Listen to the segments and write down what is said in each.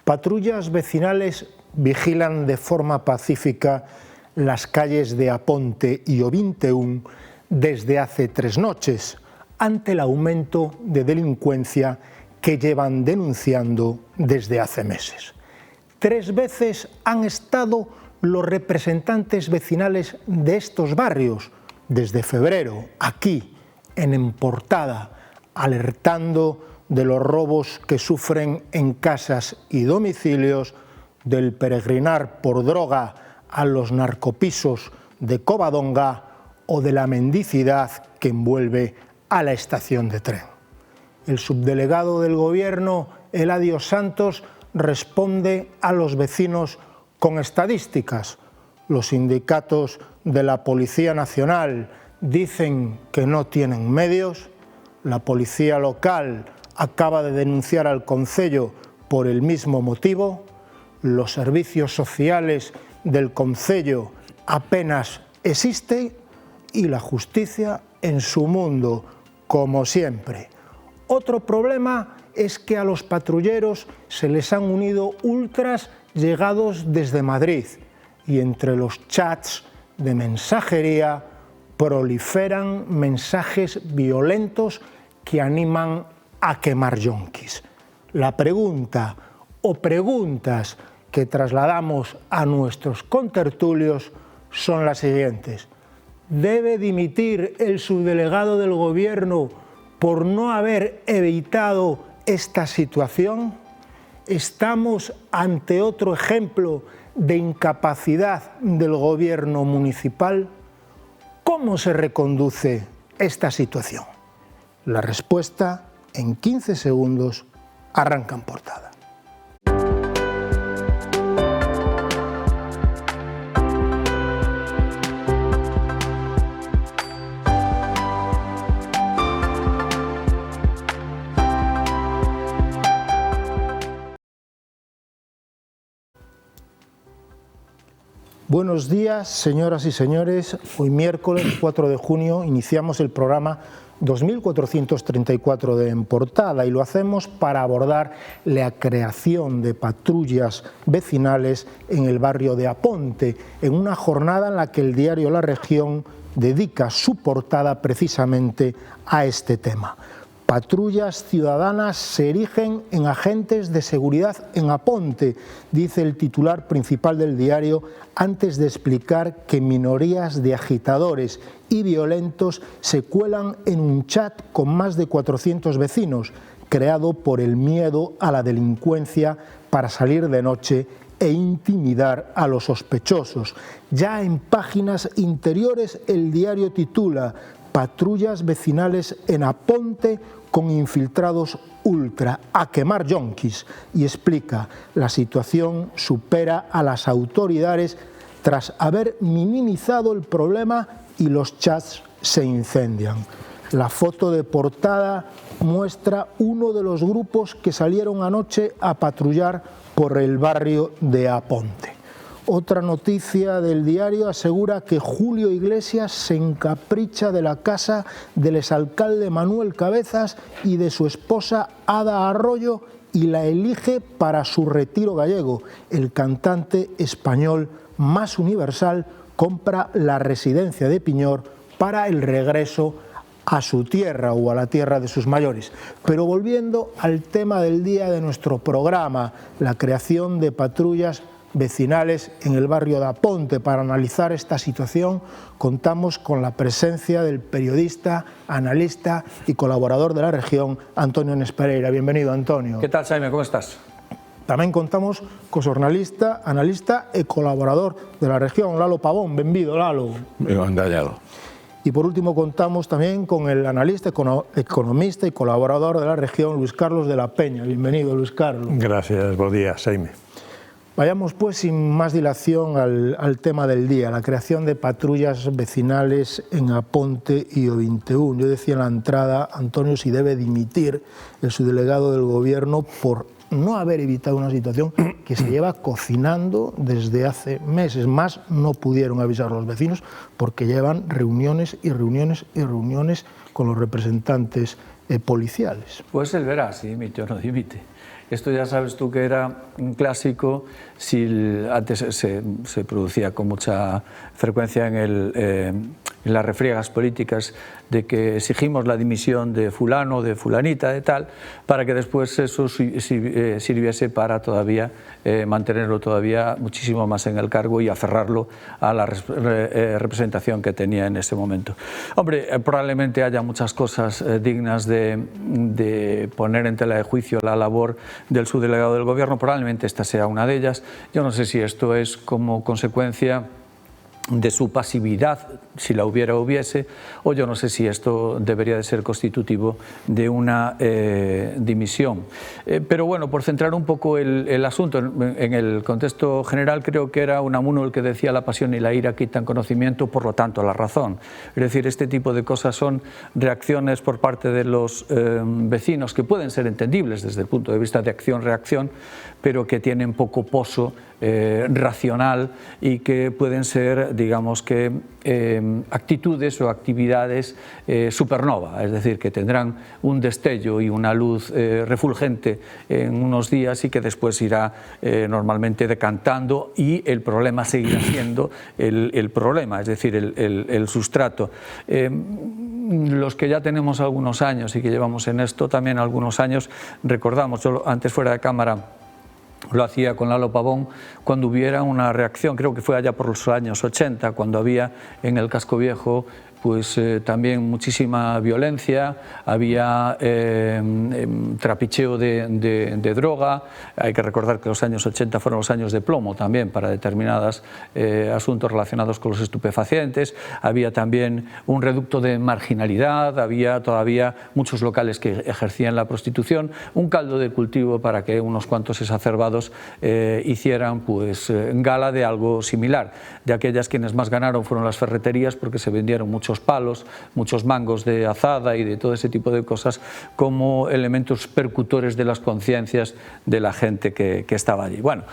Patrullas vecinales vigilan de forma pacífica las calles de Aponte y o 21 desde hace 3 noches, ante el aumento de delincuencia que llevan denunciando desde hace meses. 3 veces han estado los representantes vecinales de estos barrios, desde febrero, aquí, en Portada, alertando de los robos que sufren en casas y domicilios, del peregrinar por droga a los narcopisos de Covadonga o de la mendicidad que envuelve a la estación de tren. El subdelegado del Gobierno, Eladio Santos, responde a los vecinos con estadísticas. Los sindicatos de la Policía Nacional dicen que no tienen medios. La policía local acaba de denunciar al concello por el mismo motivo. Los servicios sociales del concello apenas existen y la justicia en su mundo, como siempre. Otro problema es que a los patrulleros se les han unido ultras llegados desde Madrid y entre los chats de mensajería proliferan mensajes violentos que animan a quemar yonquis. La pregunta o preguntas que trasladamos a nuestros contertulios son las siguientes. ¿Debe dimitir el subdelegado del Gobierno por no haber evitado esta situación? ¿Estamos ante otro ejemplo de incapacidad del Gobierno municipal? ¿Cómo se reconduce esta situación? La respuesta en 15 segundos arranca en Portada. Buenos días, señoras y señores. Hoy miércoles 4 de junio iniciamos el programa 2434 de En Portada y lo hacemos para abordar la creación de patrullas vecinales en el barrio de Aponte, en una jornada en la que el diario La Región dedica su portada precisamente a este tema. Patrullas ciudadanas se erigen en agentes de seguridad en Aponte, dice el titular principal del diario, antes de explicar que minorías de agitadores y violentos se cuelan en un chat con más de 400 vecinos, creado por el miedo a la delincuencia para salir de noche e intimidar a los sospechosos. Ya en páginas interiores el diario titula Patrullas vecinales en Aponte con infiltrados ultra, a quemar yonquis, y explica la situación supera a las autoridades tras haber minimizado el problema y los chats se incendian. La foto de portada muestra uno de los grupos que salieron anoche a patrullar por el barrio de Aponte. Otra noticia del diario asegura que Julio Iglesias se encapricha de la casa del exalcalde Manuel Cabezas y de su esposa Ada Arroyo y la elige para su retiro gallego. El cantante español más universal compra la residencia de Piñor para el regreso a su tierra o a la tierra de sus mayores. Pero volviendo al tema del día de nuestro programa, la creación de patrullas vecinales en el barrio de Aponte. Para analizar esta situación contamos con la presencia del periodista, analista y colaborador de La Región, Antonio Nes Pereira. Bienvenido, Antonio. ¿Qué tal, Jaime? ¿Cómo estás? Tamén contamos co xornalista, analista e colaborador de La Región, Lalo Pavón. Benvido, Lalo. Ben hallado. Y por último contamos tamén con el analista, economista y colaborador de La Región, Luis Carlos de la Peña. Bienvenido, Luis Carlos. Gracias, buen día, Jaime. Vayamos pues sin más dilación al tema del día, la creación de patrullas vecinales en Aponte y o 21. Yo decía en la entrada, Antonio, si debe dimitir el subdelegado del Gobierno por no haber evitado una situación que se lleva cocinando desde hace meses. Más no pudieron avisar los vecinos porque llevan reuniones y reuniones y reuniones con los representantes policiales. Pues él verá si dimite o no dimite. Esto ya sabes tú que era un clásico, antes se producía con mucha frecuencia en las refriegas políticas de que exigimos la dimisión de fulano, de fulanita, de tal, para que después eso sirviese para todavía mantenerlo todavía muchísimo más en el cargo y aferrarlo a la representación que tenía en ese momento. Hombre, probablemente haya muchas cosas dignas de poner en tela de juicio la labor del subdelegado del Gobierno, probablemente esta sea una de ellas. Yo no sé si esto es como consecuencia de su pasividad, si la hubiese, o yo no sé si esto debería de ser constitutivo de una dimisión. Pero bueno, por centrar un poco el asunto en el contexto general, creo que era Unamuno el que decía: la pasión y la ira quitan conocimiento, por lo tanto la razón. Es decir, este tipo de cosas son reacciones por parte de los vecinos que pueden ser entendibles desde el punto de vista de acción-reacción, pero que tienen poco poso racional y que pueden ser, digamos que, actitudes o actividades supernova, es decir, que tendrán un destello y una luz refulgente en unos días y que después irá normalmente decantando, y el problema seguirá siendo el problema, es decir, el sustrato. Los que ya tenemos algunos años y que llevamos en esto también algunos años, recordamos, yo antes fuera de cámara lo hacía con Lalo Pavón, cuando hubiera una reacción, creo que fue allá por los años 80, cuando había en el Casco Viejo pues también muchísima violencia, había trapicheo de droga. Hay que recordar que los años 80 fueron los años de plomo también para determinados asuntos relacionados con los estupefacientes, había también un reducto de marginalidad, había todavía muchos locales que ejercían la prostitución, un caldo de cultivo para que unos cuantos exacerbados hicieran pues gala de algo similar. De aquellas, quienes más ganaron fueron las ferreterías, porque se vendieron muchos palos, muchos mangos de azada y de todo ese tipo de cosas como elementos percutores de las conciencias de la gente que estaba allí. Bueno,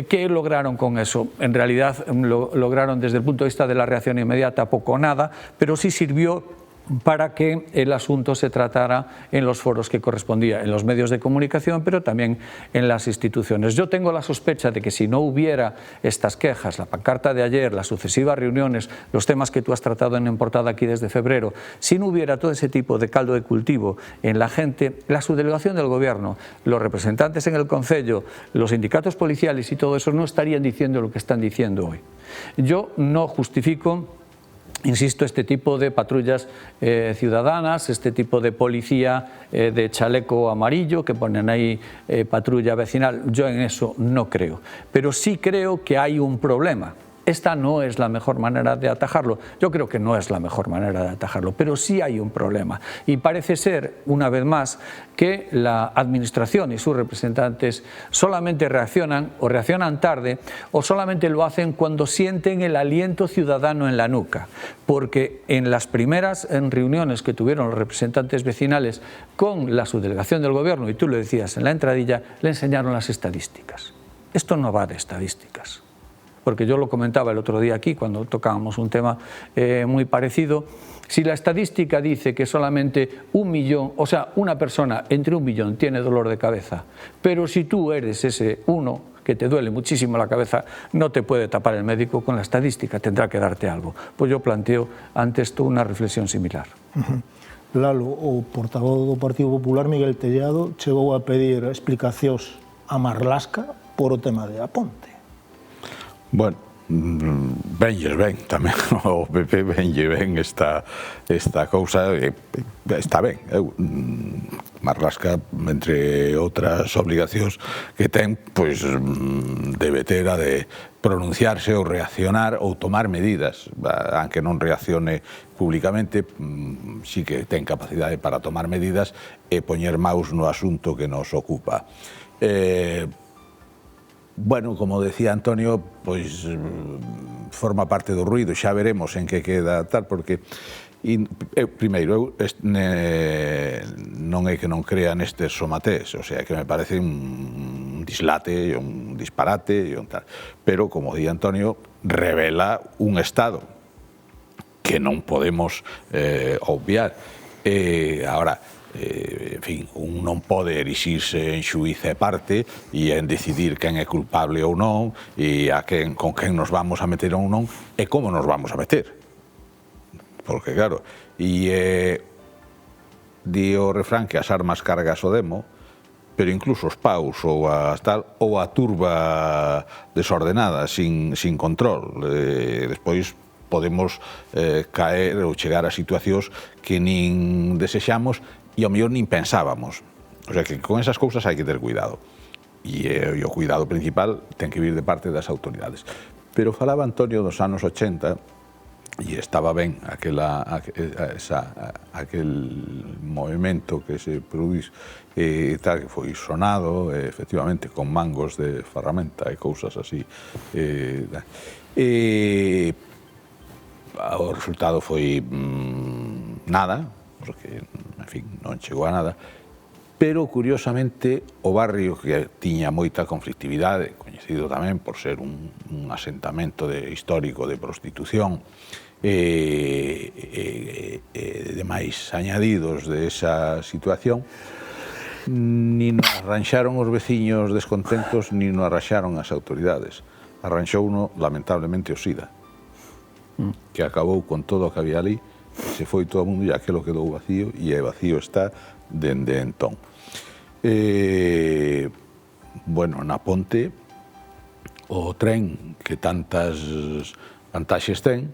¿qué lograron con eso? En realidad lograron desde el punto de vista de la reacción inmediata poco o nada, pero sí sirvió para que el asunto se tratara en los foros que correspondía, en los medios de comunicación, pero también en las instituciones. Yo tengo la sospecha de que si no hubiera estas quejas, la pancarta de ayer, las sucesivas reuniones, los temas que tú has tratado en portada aquí desde febrero, si no hubiera todo ese tipo de caldo de cultivo en la gente, la subdelegación del Gobierno, los representantes en el Concello, los sindicatos policiales y todo eso no estarían diciendo lo que están diciendo hoy. Yo no justifico, insisto, este tipo de patrullas ciudadanas, este tipo de policía de chaleco amarillo que ponen ahí patrulla vecinal. Yo en eso no creo, pero sí creo que hay un problema. Esta no es la mejor manera de atajarlo. Yo creo que no es la mejor manera de atajarlo, pero sí hay un problema. Y parece ser, una vez más, que la Administración y sus representantes solamente reaccionan o reaccionan tarde, o solamente lo hacen cuando sienten el aliento ciudadano en la nuca. Porque en las primeras reuniones que tuvieron los representantes vecinales con la subdelegación del Gobierno, y tú lo decías en la entradilla, le enseñaron las estadísticas. Esto no va de estadísticas. Porque yo lo comentaba el otro día aquí cuando tocábamos un tema muy parecido. Si la estadística dice que solamente 1 millón, o sea, una persona entre 1 millón tiene dolor de cabeza, pero si tú eres ese uno que te duele muchísimo la cabeza, no te puede tapar el médico con la estadística, tendrá que darte algo. Pues yo planteo ante esto una reflexión similar. Lalo, o portavoz do Partido Popular, Miguel Tellado, chegou a pedir explicacións a Marlaska por o tema de Aponte. Bueno, venlles ben tamén o PP, venlle ben esta cousa, está ben. Marlaska, entre outras obligacións que ten, pois debe ter a de pronunciarse ou reaccionar ou tomar medidas, aunque non reaccione públicamente, sí que ten capacidade para tomar medidas e poñer maus no asunto que nos ocupa. Bueno, como decía Antonio, pois forma parte do ruído, xa veremos en que queda tal, porque primeiro, non é que non crea nestes somatés, o sea, que me parece un dislate, un disparate, pero, como decía Antonio, revela un Estado que non podemos obviar. Ahora, en fin, un non pode erixirse en xuíz e parte e en decidir quen é culpable ou non e con quen nos vamos a meter ou non e como nos vamos a meter. Porque claro, e di o refrán que as armas cargas o demo, pero incluso os paus ou a turba desordenada, sin control, despois podemos caer ou chegar a situacións que nin desexamos e ao mellor nin pensábamos. O sea que con esas cousas hai que ter cuidado. E o cuidado principal ten que vir de parte das autoridades. Pero falaba Antonio dos anos 80 e estaba ben aquel movimento que se produís que foi sonado, efectivamente, con mangos de ferramenta e cousas así. O resultado foi nada, porque, en fin, non chegou a nada, pero, curiosamente, o barrio que tiña moita conflictividade, coñecido tamén por ser un asentamento histórico de prostitución, demais añadidos de esa situación, nin arranxaron os veciños descontentos, nin arranxaron as autoridades. Arranxouno, lamentablemente, o SIDA, que acabou con todo o que había ali, se foi todo o mundo e aquilo quedou vacío e vacío está dende entón. Bueno, na ponte o tren que tantas vantaxes ten,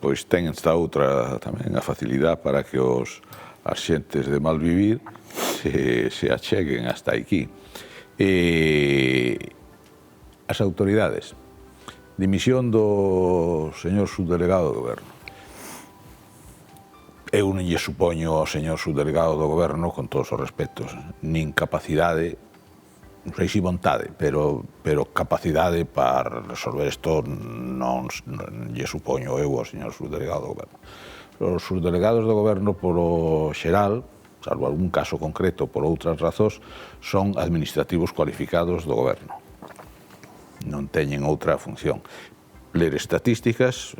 pois ten esta outra tamén a facilidade para que as xentes de mal vivir se acheguen hasta aquí. As autoridades, dimisión do señor subdelegado do goberno. Eu non lle supoño ao señor subdelegado do goberno, con todos os respetos, nin capacidade, non sei se vontade, pero capacidade para resolver isto non lle supoño eu ao señor subdelegado do goberno. Os subdelegados do goberno, polo xeral, salvo algún caso concreto por outras razóns, son administrativos cualificados do goberno. Non teñen outra función. Ler estatísticas,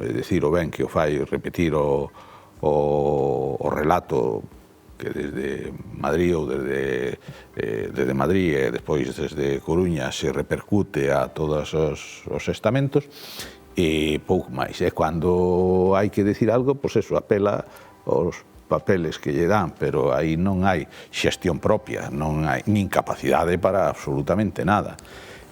decir o ben que o fai, repetir o relato que desde Madrid ou desde Madrid e despois desde Coruña se repercute a todos os estamentos e pouco máis. E cando hai que decir algo, pois eso, apela aos papeles que lle dan, pero aí non hai xestión propia, non hai nin capacidade para absolutamente nada.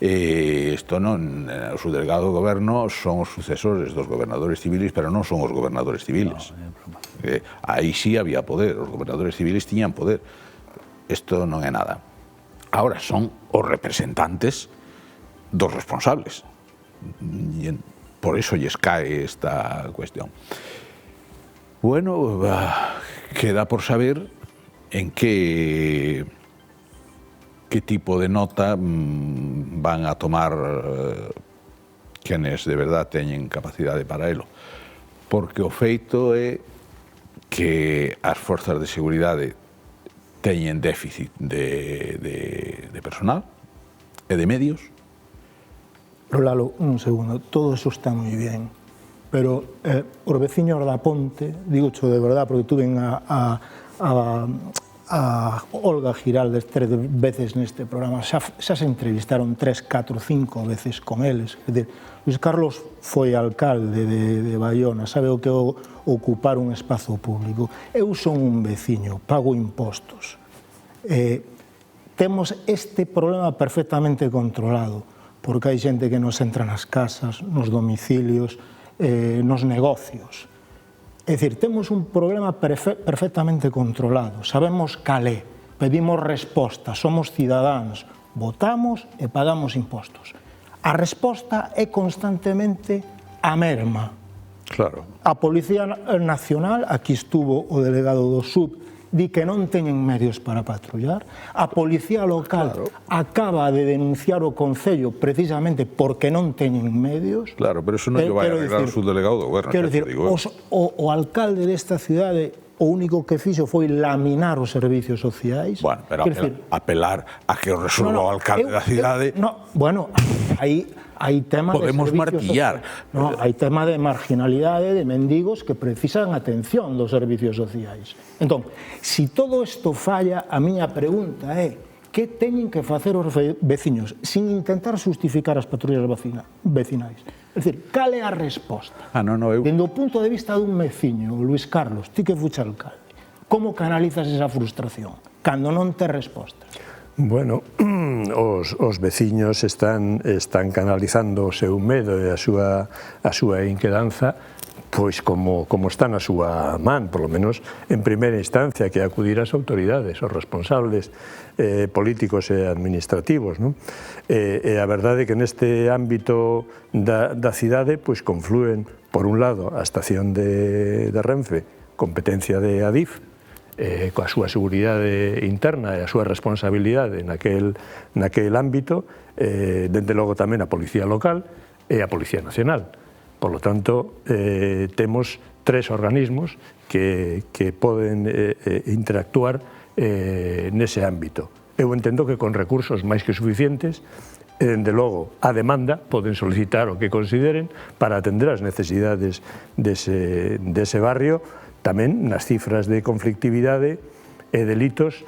Isto non, os subdelegados do goberno son os sucesores dos gobernadores civiles, pero non son os gobernadores civiles. Aí sí había poder, os gobernadores civiles tiñan poder. Isto non é nada. Ahora son os representantes dos responsables. E por iso lles cae esta cuestión. Bueno, queda por saber en que tipo de nota van a tomar quenes de verdad teñen capacidade para elo. Porque o feito é que as forzas de seguridade teñen déficit de personal e de medios. Pero Lalo, un segundo, todo eso está moi ben, pero os veciños da ponte, digo xo de verdad, porque tuve a Olga Giraldes 3 veces neste programa, xa se entrevistaron 3, 4, 5 veces con eles. Luis Carlos foi alcalde de Baiona, sabe o que é ocupar un espazo público. Eu son un veciño, pago impostos. Temos este problema perfectamente controlado, porque hai xente que nos entra nas casas, nos domicilios, nos negocios. É dicir, temos un problema perfectamente controlado, sabemos cal é, pedimos resposta, somos cidadáns, votamos e pagamos impostos. A resposta é constantemente a merma. Claro. A Policía Nacional, aquí estuvo o delegado do SUB, di que non teñen medios para patrullar. A Policía Local acaba de denunciar o Concello precisamente porque non teñen medios. Claro, pero eso non lle vai arreglar o subdelegado do goberno. Quero dicir, o alcalde desta cidade o único que fixo foi laminar os servicios sociais. Bueno, pero apelar a que o resolva o alcalde da cidade... Bueno, aí hai temas podemos de martillar. No, hai tema de marginalidade, de mendigos que precisan atención dos servicios sociais. Entón, se todo isto falla, a miña pregunta é que teñen que facer os veciños sin intentar justificar as patrullas vecinais. É dicir, cal é a resposta? Dende o punto de vista dun veciño, Luis Carlos, ti que fuches alcalde, como canalizas esa frustración cando non tes respostas? Bueno, os veciños están canalizando o seu medo e a súa inquedanza pois como está na súa man, polo menos en primeira instancia, que é acudir ás autoridades, aos responsables políticos e administrativos, non? E a verdade é que neste ámbito da cidade pois conflúen, por un lado, a estación de Renfe, competencia de Adif, coa súa seguridade interna e a súa responsabilidade naquel ámbito, dende logo tamén a Policía Local e a Policía Nacional. Por lo tanto, temos tres organismos que poden interactuar nese ámbito. Eu entendo que con recursos máis que suficientes, dende logo, a demanda, poden solicitar o que consideren para atender as necesidades dese barrio, tamén nas cifras de conflictividade e delitos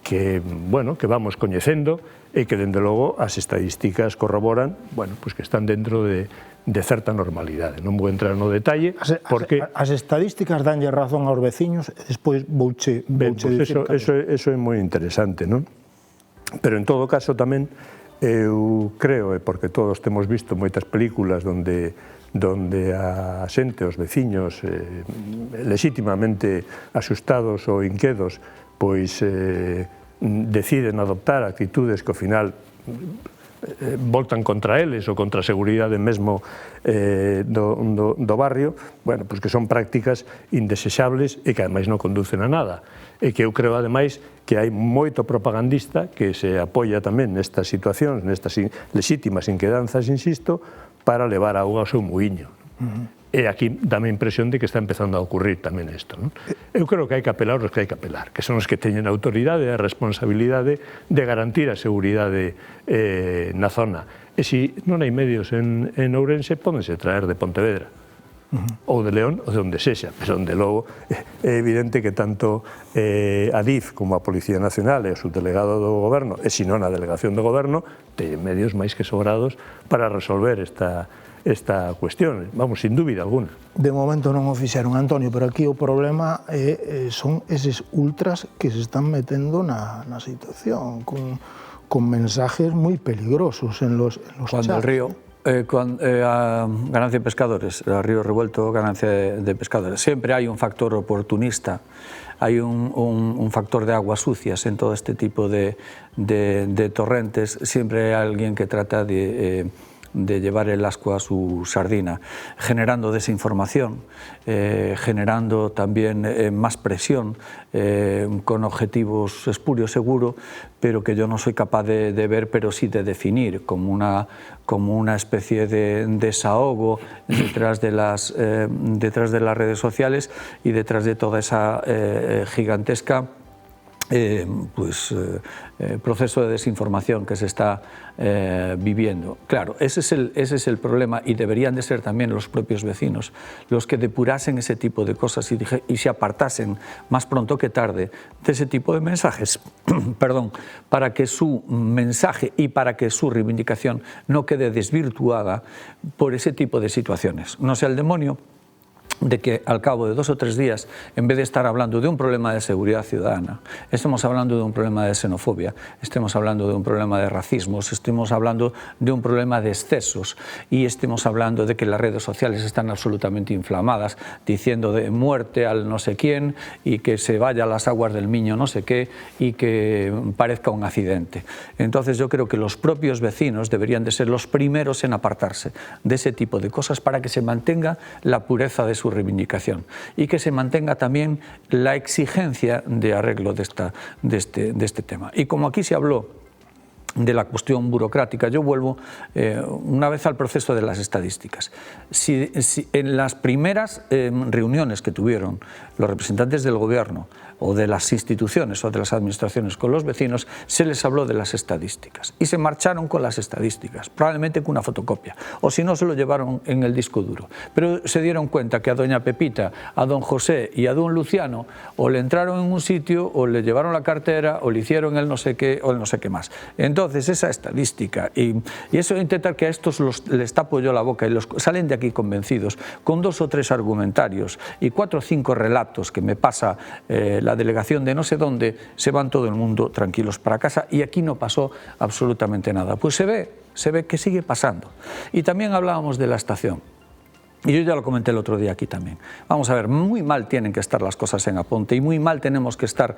que vamos coñecendo e que, dende logo, as estadísticas corroboran que están dentro de certa normalidade. Non vou entrar no detalle, porque... As estadísticas danlle razón aos veciños e despois vouche dicir... Eso é moi interesante, non? Pero, en todo caso, tamén, eu creo, porque todos temos visto moitas películas onde a xente, os veciños, lexítimamente asustados ou inquedos, pois deciden adoptar actitudes que ao final voltan contra eles ou contra a seguridade mesmo do barrio, pois que son prácticas indesexables e que ademais non conducen a nada. E que eu creo ademais que hai moito propagandista que se apoia tamén nestas situacións, nestas lexítimas inquedanzas, insisto, para levar auga ao seu muiño. E aquí dame a impresión de que está empezando a ocurrir tamén isto. Eu creo que hai que apelar os que hai que apelar, que son os que teñen a autoridade e a responsabilidade de garantir a seguridade na zona. E se non hai medios en Ourense, pódense traer de Pontevedra, ou de León, ou de onde sexa. Pero, onde logo, é evidente que tanto Adif como a Policía Nacional e o subdelegado do Goberno, e se non a Delegación do Goberno, teñen medios máis que sobrados para resolver esta cuestión, vamos, sin dúbida alguna. De momento non o fixeron, Antonio, pero aquí o problema son eses ultras que se están metendo na situación, con mensajes moi peligrosos en los chats. Cuando el río, ganancia de pescadores, el río revuelto, ganancia de pescadores. Siempre hay un factor oportunista, hay un factor de aguas sucias en todo este tipo de torrentes. Siempre hay alguien que trata de llevar el ascua a su sardina, generando desinformación, generando también más presión, con objetivos espurios seguro, pero que yo no soy capaz de ver, pero sí de definir como una especie de desahogo detrás de las redes sociales y detrás de toda esa gigantesca proceso de desinformación que se está viviendo. Claro, ese es el problema, y deberían de ser también los propios vecinos los que depurasen ese tipo de cosas y se apartasen más pronto que tarde de ese tipo de mensajes, perdón, para que su mensaje y para que su reivindicación no quede desvirtuada por ese tipo de situaciones. No sea el demonio de que al cabo de 2 o 3 días, en vez de estar hablando de un problema de seguridad ciudadana, estemos hablando de un problema de xenofobia, estemos hablando de un problema de racismos, estemos hablando de un problema de excesos y estemos hablando de que las redes sociales están absolutamente inflamadas, diciendo de muerte al no sé quién y que se vaya a las aguas del Miño no sé qué y que parezca un accidente. Entonces yo creo que los propios vecinos deberían de ser los primeros en apartarse de ese tipo de cosas para que se mantenga la pureza de su reivindicación y que se mantenga también la exigencia de arreglo de este tema. Y como aquí se habló de la cuestión burocrática, yo vuelvo una vez al proceso de las estadísticas. Si en las primeras reuniones que tuvieron los representantes del gobierno o de las instituciones o de las administraciones con los vecinos, se les habló de las estadísticas y se marcharon con las estadísticas, probablemente con una fotocopia, o si no se lo llevaron en el disco duro. Pero se dieron cuenta que a doña Pepita, a don José y a don Luciano o le entraron en un sitio o le llevaron la cartera o le hicieron el no sé qué o el no sé qué más. Entonces esa estadística y eso de intentar que a estos les tapo yo la boca y salen de aquí convencidos con 2 o 3 argumentarios y 4 o 5 relatos que me pasa la delegación de no sé dónde, se van todo el mundo tranquilos para casa y aquí no pasó absolutamente nada. Pues se ve que sigue pasando. Y también hablábamos de la estación. Y yo ya lo comenté el otro día aquí también. Vamos a ver, muy mal tienen que estar las cosas en Aponte y muy mal tenemos que estar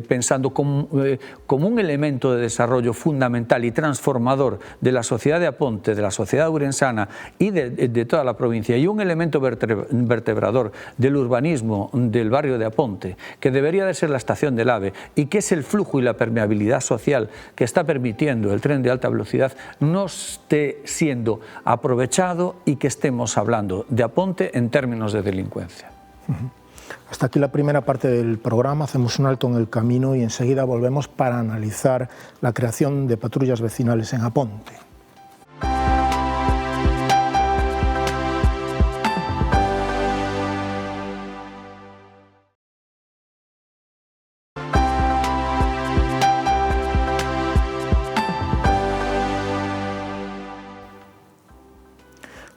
pensando como un elemento de desarrollo fundamental y transformador de la sociedad de Aponte, de la sociedad urensana y de toda la provincia, y un elemento vertebrador del urbanismo del barrio de Aponte, que debería de ser la estación del AVE y que es el flujo y la permeabilidad social que está permitiendo el tren de alta velocidad, no esté siendo aprovechado y que estemos hablando de Aponte en términos de delincuencia. Hasta aquí la primera parte del programa, hacemos un alto en el camino y enseguida volvemos para analizar la creación de patrullas vecinales en Aponte.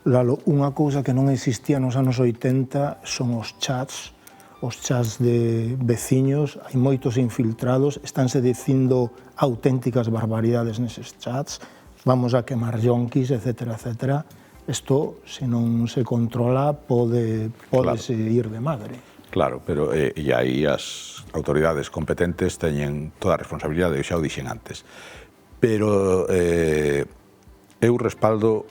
Lalo, unha cousa que non existía nos anos 80 son os chats de veciños, hai moitos infiltrados, estánse dicindo auténticas barbaridades neses chats, vamos a quemar yonquis, etcétera, etcétera. Isto, se non se controla, pode ir de madre. Claro, pero e aí as autoridades competentes teñen toda a responsabilidade, xa o dixen antes. Pero eu respaldo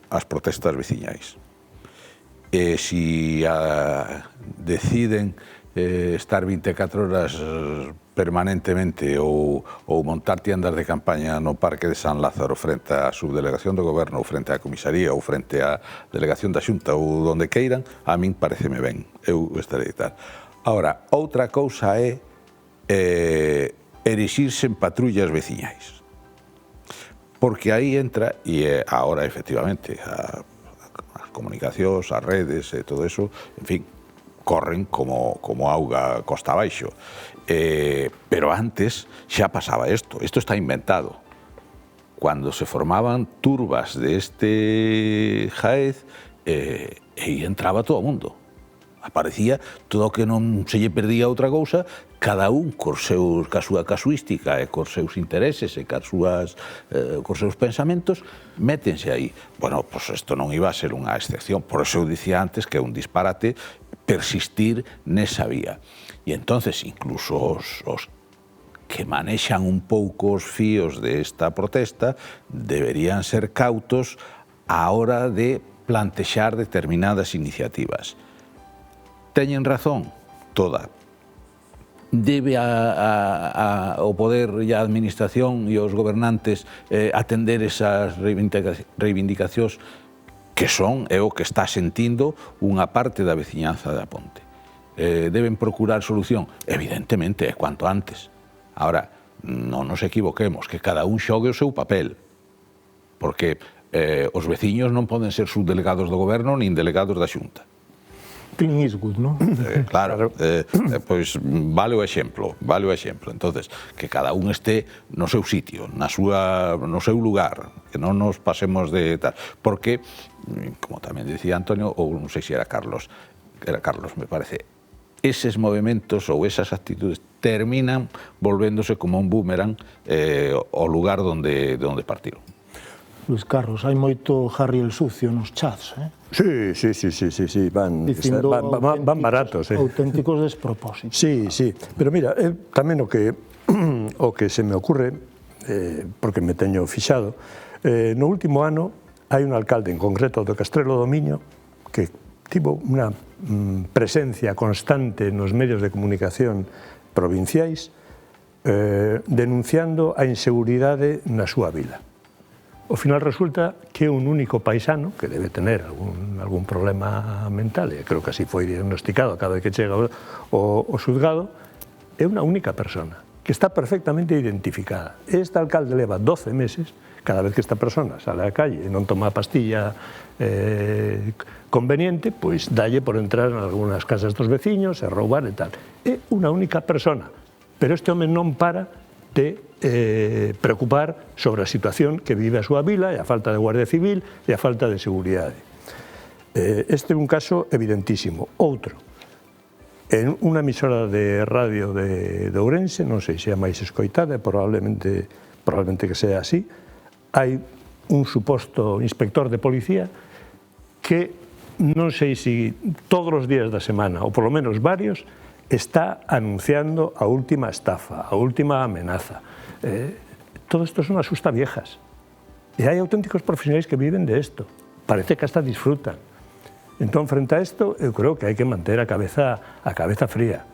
as protestas veciñais. Si deciden estar 24 horas permanentemente ou montar tiendas de campaña no Parque de San Lázaro frente á subdelegación do Goberno ou frente á comisaría ou frente á delegación da Xunta ou donde queiran, a min pareceme ben, eu estarei tal. Ahora, outra cousa é erixirse en patrullas veciñais. Porque aí entra, e agora efectivamente as comunicacións, as redes e todo eso, en fin, corren como auga costa abaixo. Pero antes xa pasaba isto está inventado. Cuando se formaban turbas de este jaez, e entraba todo o mundo. Aparecía todo o que non se lle perdía outra cousa, cada un ca súa casuística e cos seus intereses e cos seus pensamentos, métense aí. Bueno, pois isto non iba a ser unha excepción, por eso eu dicía antes que é un disparate persistir nesa vía. E entonces incluso os que manexan un pouco os fíos desta protesta deberían ser cautos á hora de plantexar determinadas iniciativas. Teñen razón? Toda. Debe o poder e a administración e os gobernantes atender esas reivindicacións que son o que está sentindo unha parte da veciñanza de Aponte. Deben procurar solución? Evidentemente, cuanto antes. Ahora, non nos equivoquemos, que cada un xogue o seu papel, porque os veciños non poden ser subdelegados do goberno nin delegados da Xunta. Clint Eastwood, non? Claro, pois vale o exemplo. Entonces, que cada un este no seu sitio, no seu lugar, que non nos pasemos de tal. Porque, como tamén dicía Antonio, ou non sei se era Carlos, me parece, eses movimentos ou esas actitudes terminan volvéndose como un boomerang ao lugar donde partiron. Luis Carlos, hai moito Harry el Sucio nos chats, Sí, van baratos. Auténticos despropósitos. Sí, pero mira, tamén o que se me ocurre, porque me teño fixado, no último ano hai un alcalde en concreto do Castrelo do Miño que tivo unha presencia constante nos medios de comunicación provinciais denunciando a inseguridade na súa vila. Ao final resulta que un único paisano, que debe tener algún problema mental, e creo que así foi diagnosticado cada vez que chega o xuzgado, é unha única persona, que está perfectamente identificada. Este alcalde leva 12 meses, cada vez que esta persona sale á calle e non toma a pastilla conveniente, pois dalle por entrar en algunhas casas dos veciños e roubar e tal. É unha única persona, pero este home non para de preocupar sobre a situación que vive a súa vila e a falta de Guardia Civil e a falta de seguridade. Este é un caso evidentísimo. Outro, en unha emisora de radio de Ourense, non sei se é a máis escoitada, probablemente que sea así, hai un suposto inspector de policía que non sei se todos os días da semana, ou polo menos varios, está anunciando a última estafa, a última amenaza. Todo isto son asustaviejas. E hai auténticos profesionais que viven de isto. Parece que hasta disfrutan. Entón, frente a isto, eu creo que hai que manter a cabeza fría.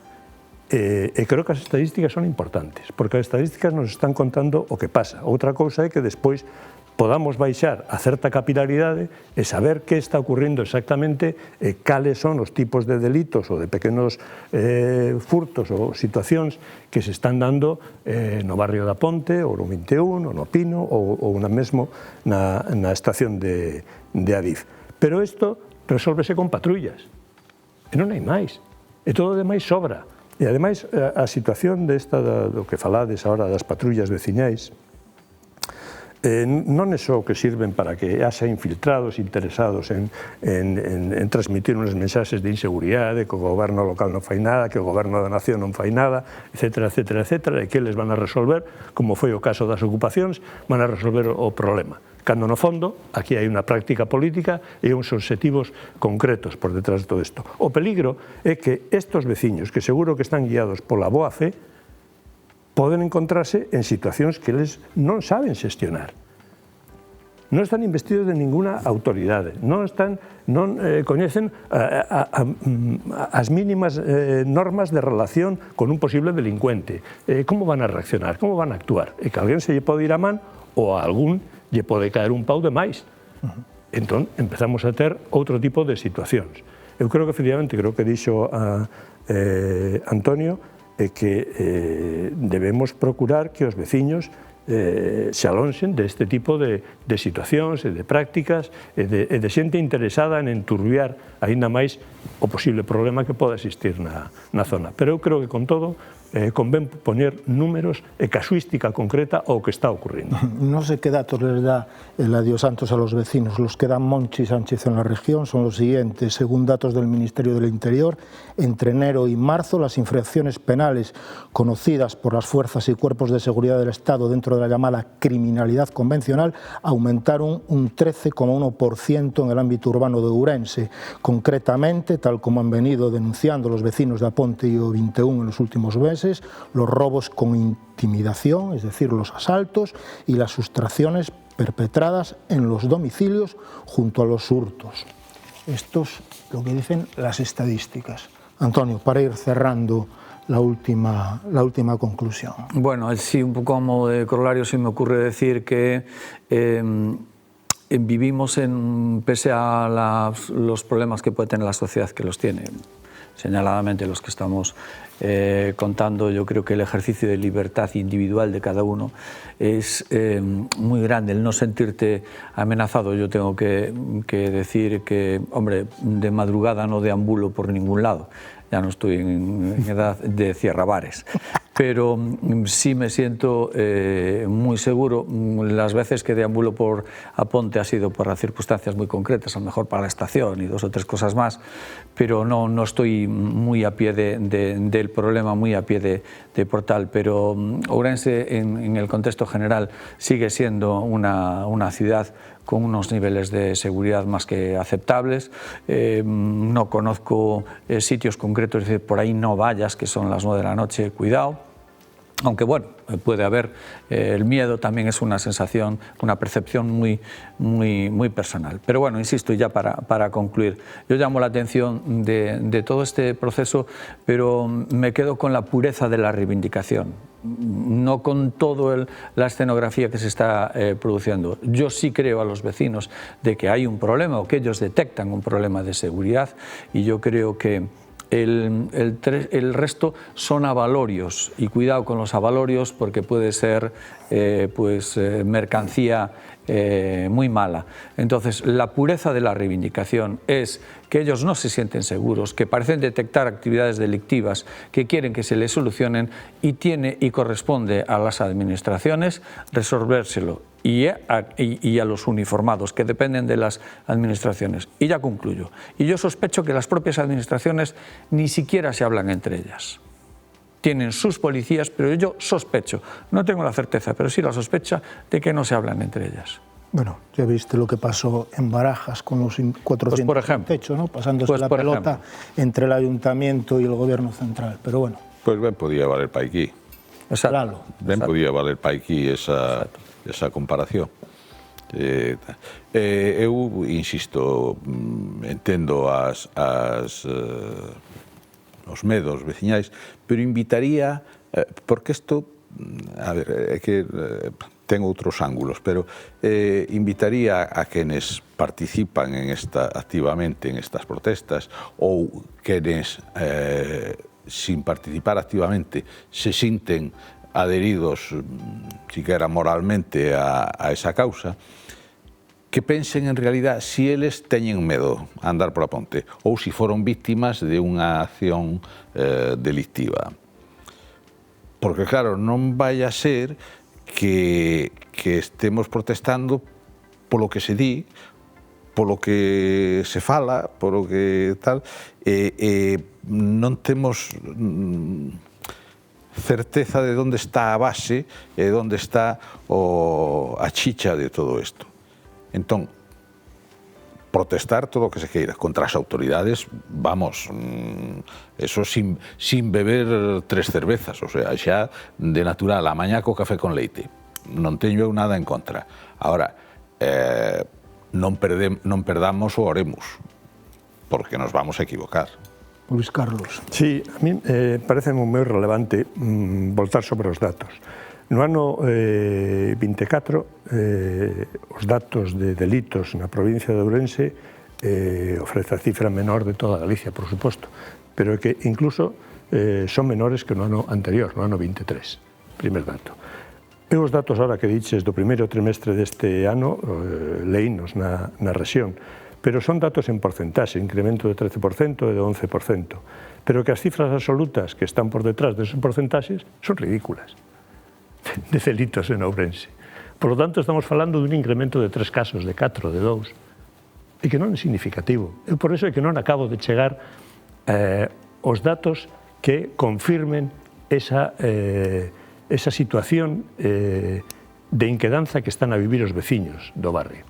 E creo que as estadísticas son importantes, porque as estadísticas nos están contando o que pasa. Outra cousa é que despois podamos baixar a certa capilaridade e saber que está ocurrindo exactamente e cales son os tipos de delitos ou de pequenos furtos ou situacións que se están dando no barrio da Ponte, ou no 21, ou no Pino, ou mesmo na estación de Adif. Pero isto resólvese con patrullas, e non hai máis, e todo o demais sobra. E, ademais, a situación do que falades agora das patrullas veciñais non é só que sirven para que haxa infiltrados interesados en transmitir unas mensaxes de inseguridade, que o goberno local non fai nada, que o goberno da nación non fai nada, etcétera, etcétera, etcétera, e que eles van a resolver, como foi o caso das ocupacións, van a resolver o problema. Cando, no fondo, aquí hai unha práctica política e uns obxectivos concretos por detrás de todo isto. O peligro é que estos veciños, que seguro que están guiados pola boa fe, poden encontrarse en situacións que eles non saben xestionar. Non están investidos de ninguna autoridade, non coñecen as mínimas normas de relación con un posible delincuente. Como van a reaccionar, como van a actuar? E que alguén se lle pode ir a man ou a algún lle pode caer un pau de máis. Entón, empezamos a ter outro tipo de situacións. Eu creo que, efectivamente, creo que dixo Antonio, que debemos procurar que os veciños se alonxen deste tipo de situacións e de prácticas e de xente interesada en enturbiar aínda máis o posible problema que poda existir na zona. Pero eu creo que, con todo, convén poñer números e casuística concreta ao que está ocurrindo. No sé qué datos les da Eladio Santos a los vecinos. Los que dan Monchi Sánchez en la región son los siguientes. Según datos del Ministerio del Interior, entre enero y marzo las infracciones penales conocidas por las fuerzas y cuerpos de seguridad del Estado dentro de la llamada criminalidad convencional aumentaron un 13,1% en el ámbito urbano de Ourense. Concretamente, tal como han venido denunciando los vecinos de Aponte y o 21 en los últimos meses, los robos con intimidación, es decir, los asaltos y las sustracciones perpetradas en los domicilios junto a los hurtos. Esto es lo que dicen las estadísticas. Antonio, para ir cerrando la última conclusión. Bueno, sí, un poco a modo de corolario se me ocurre decir que vivimos pese a los problemas que puede tener la sociedad, que los tiene, señaladamente los que estamos contando, yo creo que el ejercicio de libertad individual de cada uno es muy grande, el no sentirte amenazado. Yo tengo que decir que, hombre, de madrugada no deambulo por ningún lado, ya no estoy en edad de cierrabares, pero sí me siento muy seguro. Las veces que deambulo por Aponte ha sido por circunstancias muy concretas, a lo mejor para la estación y 2 o 3 cosas más, pero no estoy muy a pie del problema, muy a pie de Portal. Pero Ourense, en el contexto general, sigue siendo una ciudad con unos niveles de seguridad más que aceptables. No conozco sitios concretos, es decir, por ahí no vayas, que son las 9 de la noche, cuidado. Aunque bueno, puede haber. El miedo también es una sensación, una percepción muy personal. Pero bueno, insisto, ya para concluir, yo llamo la atención de todo este proceso, pero me quedo con la pureza de la reivindicación, no con toda la escenografía que se está produciendo. Yo sí creo a los vecinos de que hay un problema o que ellos detectan un problema de seguridad, y yo creo que el resto son avalorios, y cuidado con los avalorios porque puede ser mercancía muy mala. Entonces, la pureza de la reivindicación es que ellos no se sienten seguros, que parecen detectar actividades delictivas, que quieren que se les solucionen, y corresponde a las administraciones resolvérselo, y a los uniformados que dependen de las administraciones. Y ya concluyo. Y yo sospecho que las propias administraciones ni siquiera se hablan entre ellas. Tienen sus policías, pero yo sospecho, no tengo la certeza, pero sí la sospecha de que no se hablan entre ellas. Bueno, ya viste lo que pasó en Barajas con los 400 por ejemplo, techo, ¿no? Pasándose la pelota entre el ayuntamiento y el gobierno central, pero bueno. Pues ben podía valer para aquí. Exacto. Claro. Ben podía valer para aquí esa comparación. Eu, insisto, entendo os medos veciñais, pero invitaría, porque isto, a ver, é que ten outros ángulos, pero invitaría a quenes participan activamente en estas protestas, ou quenes, sin participar activamente, se sinten adheridos, siquiera moralmente, a esa causa, que pensen en realidad si eles teñen medo a andar pola ponte ou si foron víctimas de unha acción delictiva. Porque, claro, non vai a ser que estemos protestando polo que se di, polo que se fala, polo que tal, non temos certeza de onde está a base e onde está a chicha de todo isto. Entón, protestar todo o que se queira contra as autoridades, vamos, eso sin beber 3 cervezas, o sea, xa de natural, a mañá co café con leite, non teño eu nada en contra. Ahora, non perdamos o oremos, porque nos vamos a equivocar. Luis Carlos. Sí, a mí parece moi relevante voltar sobre os datos. No ano 24, os datos de delitos na provincia de Ourense ofrece a cifra menor de toda Galicia, por suposto, pero que incluso son menores que no ano anterior, no ano 23, primer dato. E os datos ahora que diches do primeiro trimestre deste ano, leínos na rexión, pero son datos en porcentaxe, incremento de 13% e de 11%, pero que as cifras absolutas que están por detrás deses porcentaxes son ridículas de delitos en Ourense. Por lo tanto, estamos falando dun incremento de 3 casos, de 4, de 2, e que non é significativo. Eu por iso é que non acabo de chegar os datos que confirmen esa situación de inquedanza que están a vivir os veciños do barrio.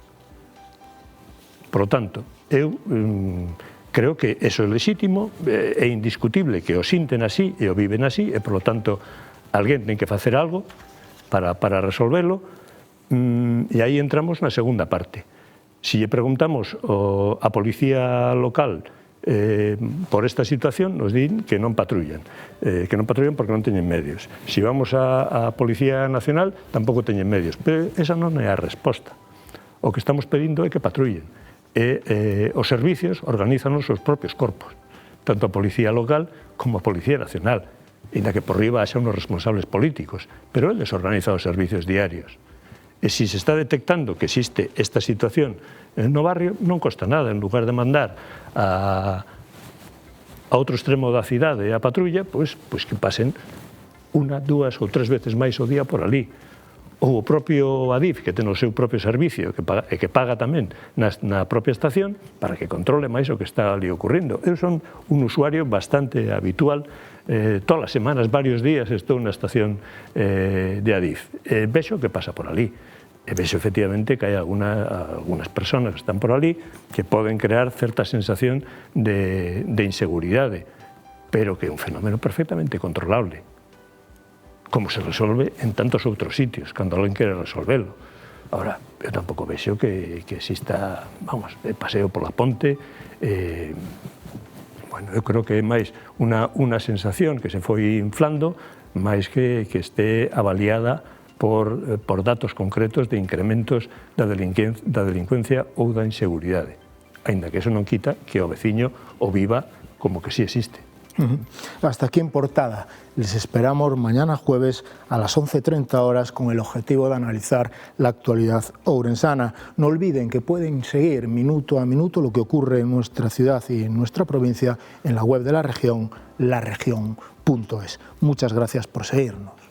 Por lo tanto, eu creo que eso é legítimo, é indiscutible que o sinten así e o viven así, e por lo tanto alguén ten que facer algo para resolverlo, e aí entramos na segunda parte. Si lle preguntamos a policía local por esta situación, nos din que non patrullan porque non teñen medios. Si vamos á Policía Nacional, tampouco teñen medios, pero esa non é a resposta. O que estamos pedindo é que patrullen. Os servicios organizan os seus propios corpos, tanto a Policía Local como a Policía Nacional, inda que por riba haxa unos responsables políticos, pero eles organizan os servicios diarios. E se se está detectando que existe esta situación no barrio, non costa nada, en lugar de mandar a outro extremo da cidade a patrulla, pois que pasen 1, 2 ou 3 veces máis ao día por ali. Ou o propio Adif, que ten o seu propio servicio e que paga tamén na propia estación para que controle máis o que está ali ocurrindo. Eu son un usuario bastante habitual, todas as semanas, varios días, estou na estación de Adif. Vexo que pasa por ali. E vexo efectivamente que hai algunas personas que están por ali que poden crear certa sensación de inseguridade, pero que é un fenómeno perfectamente controlable. como se resolve en tantos outros sitios, cando alguén quere resolverlo. Ahora, eu tampouco vexo que exista, vamos, paseo pola ponte, bueno, eu creo que é máis unha sensación que se foi inflando, máis que este avaliada por datos concretos de incrementos da delincuencia ou da inseguridade. Aínda que eso non quita que o veciño o viva como que sí existe. Hasta aquí en Portada. Les esperamos mañana jueves a las 11:30 horas con el objetivo de analizar la actualidad ourensana. No olviden que pueden seguir minuto a minuto lo que ocurre en nuestra ciudad y en nuestra provincia en la web de la región, laregion.es. Muchas gracias por seguirnos.